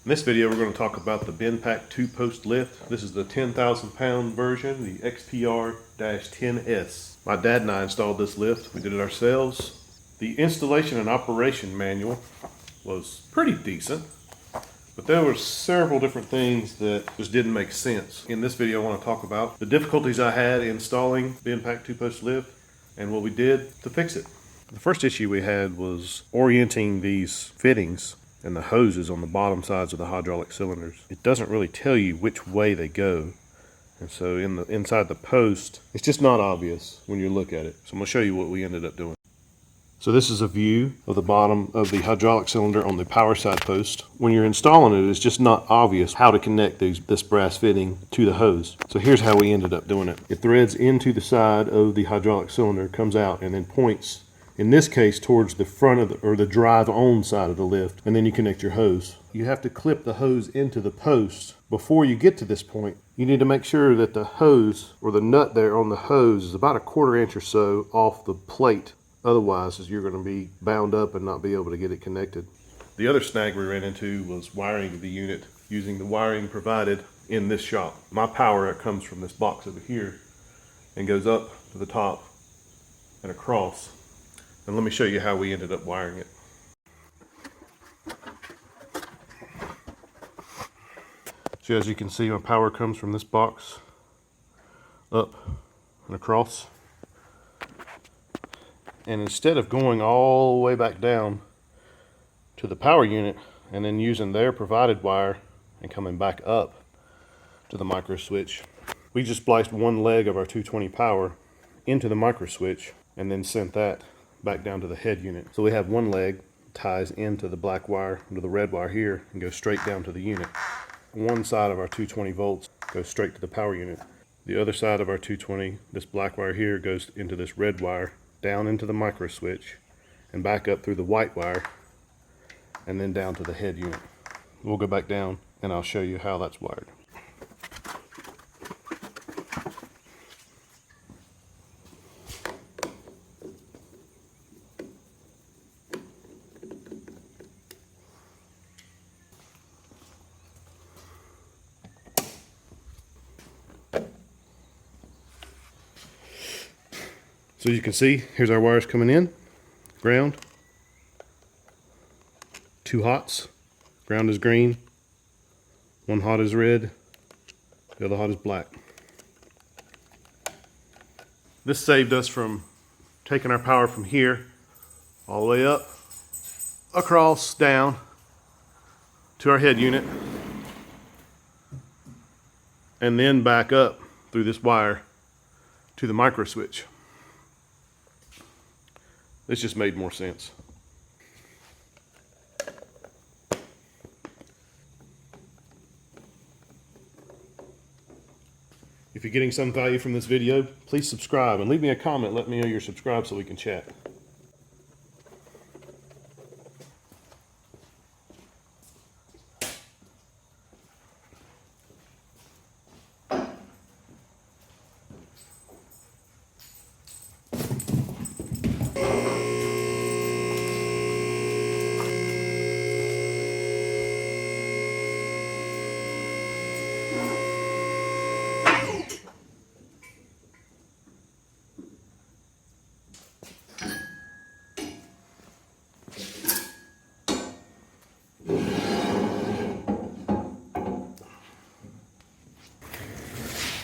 In this video, we're going to talk about the BendPak 2-post lift. This is the 10,000 pound version, the XPR-10S. My dad and I installed this lift. We did it ourselves. The installation and operation manual was pretty decent, but there were several different things that just didn't make sense. In this video, I want to talk about the difficulties I had installing the BendPak 2-post lift and what we did to fix it. The first issue we had was orienting these fittings and the hoses on the bottom sides of the hydraulic cylinders. It doesn't really tell you which way they go. And so inside the post, it's just not obvious when you look at it. So I'm going to show you what we ended up doing. So this is a view of the bottom of the hydraulic cylinder on the power side post. When you're installing it, it's just not obvious how to connect this brass fitting to the hose. So here's how we ended up doing it. It threads into the side of the hydraulic cylinder, comes out, and then points, in this case, towards the front of the drive-on side of the lift, and then you connect your hose. You have to clip the hose into the post. Before you get to this point, you need to make sure that the hose, or the nut there on the hose, is about 1/4 inch or so off the plate. Otherwise, you're going to be bound up and not be able to get it connected. The other snag we ran into was wiring the unit using the wiring provided in this shop. My power comes from this box over here and goes up to the top and across. And let me show you how we ended up wiring it. So as you can see, my power comes from this box up and across. And instead of going all the way back down to the power unit and then using their provided wire and coming back up to the micro switch, we just spliced one leg of our 220 power into the micro switch and then sent that back down to the head unit. So we have one leg ties into the black wire, into the red wire here, and goes straight down to the unit. One side of our 220 volts goes straight to the power unit. The other side of our 220, this black wire here, goes into this red wire, down into the micro switch, and back up through the white wire, and then down to the head unit. We'll go back down and I'll show you how that's wired. So you can see, here's our wires coming in. Ground, 2 hots. Ground is green, 1 hot is red, the other hot is black. This saved us from taking our power from here all the way up, across, down to our head unit, and then back up through this wire to the micro switch. This just made more sense. If you're getting some value from this video, please subscribe and leave me a comment. Let me know you're subscribed so we can chat.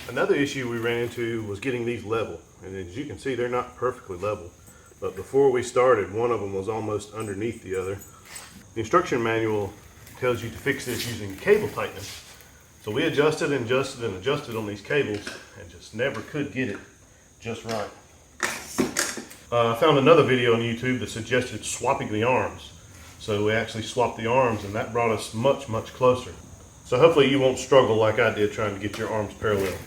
Another issue we ran into was getting these level, and as you can see, they're not perfectly level, but before we started, one of them was almost underneath the other. The instruction manual tells you to fix this using cable tightness, so we adjusted and adjusted and adjusted on these cables and just never could get it just right. I found another video on YouTube that suggested swapping the arms, so we actually swapped the arms, and that brought us much closer. So hopefully you won't struggle like I did trying to get your arms parallel.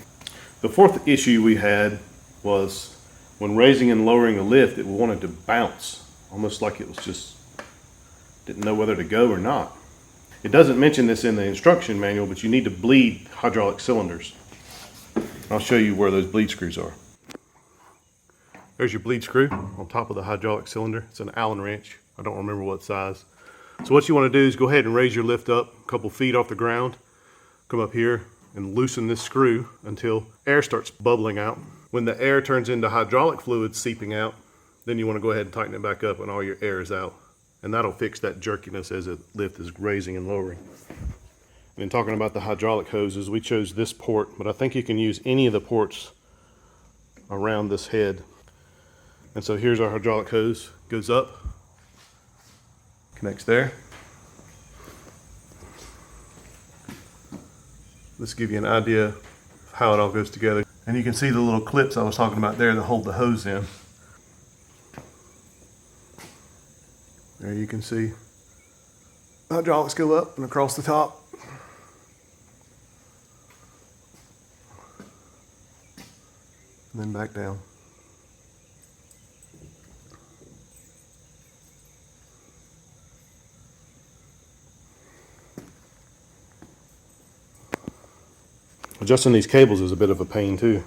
The fourth issue we had was when raising and lowering a lift, it wanted to bounce, almost like it was just didn't know whether to go or not. It doesn't mention this in the instruction manual, but you need to bleed hydraulic cylinders. I'll show you where those bleed screws are. There's your bleed screw on top of the hydraulic cylinder. It's an Allen wrench. I don't remember what size, So what you want to do is go ahead and raise your lift up a couple feet off the ground. Come up here and loosen this screw until air starts bubbling out. When the air turns into hydraulic fluid seeping out, then you want to go ahead and tighten it back up when all your air is out. And that'll fix that jerkiness as the lift is raising and lowering. And in talking about the hydraulic hoses, we chose this port, but I think you can use any of the ports around this head. And so here's our hydraulic hose. Goes up, connects there. Let's give you an idea of how it all goes together. And you can see the little clips I was talking about there that hold the hose in. There you can see the hydraulics go up and across the top. And then back down. Adjusting these cables is a bit of a pain too.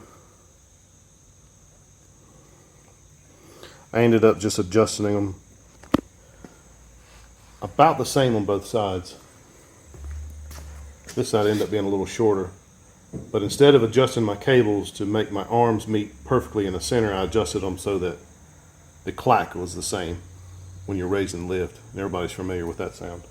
I ended up just adjusting them about the same on both sides. This side ended up being a little shorter. But instead of adjusting my cables to make my arms meet perfectly in the center, I adjusted them so that the clack was the same when you're raising the lift. And everybody's familiar with that sound.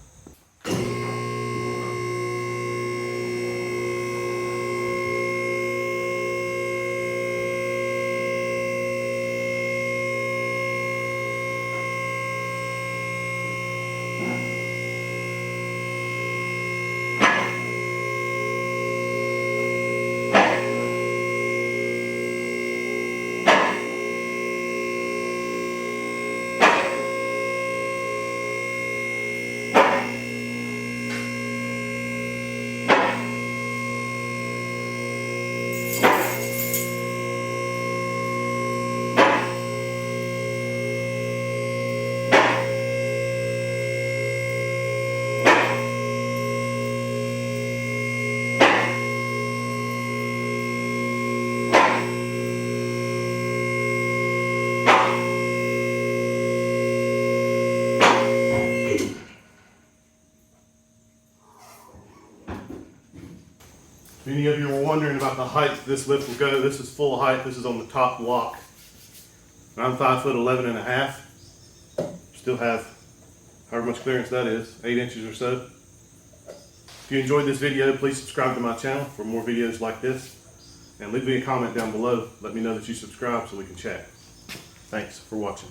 If any of you were wondering about the height this lift will go, this is full height. This is on the top block. I'm 5'11" and a half. Still have however much clearance that is, 8 inches or so. If you enjoyed this video, please subscribe to my channel for more videos like this. And leave me a comment down below. Let me know that you subscribe so we can chat. Thanks for watching.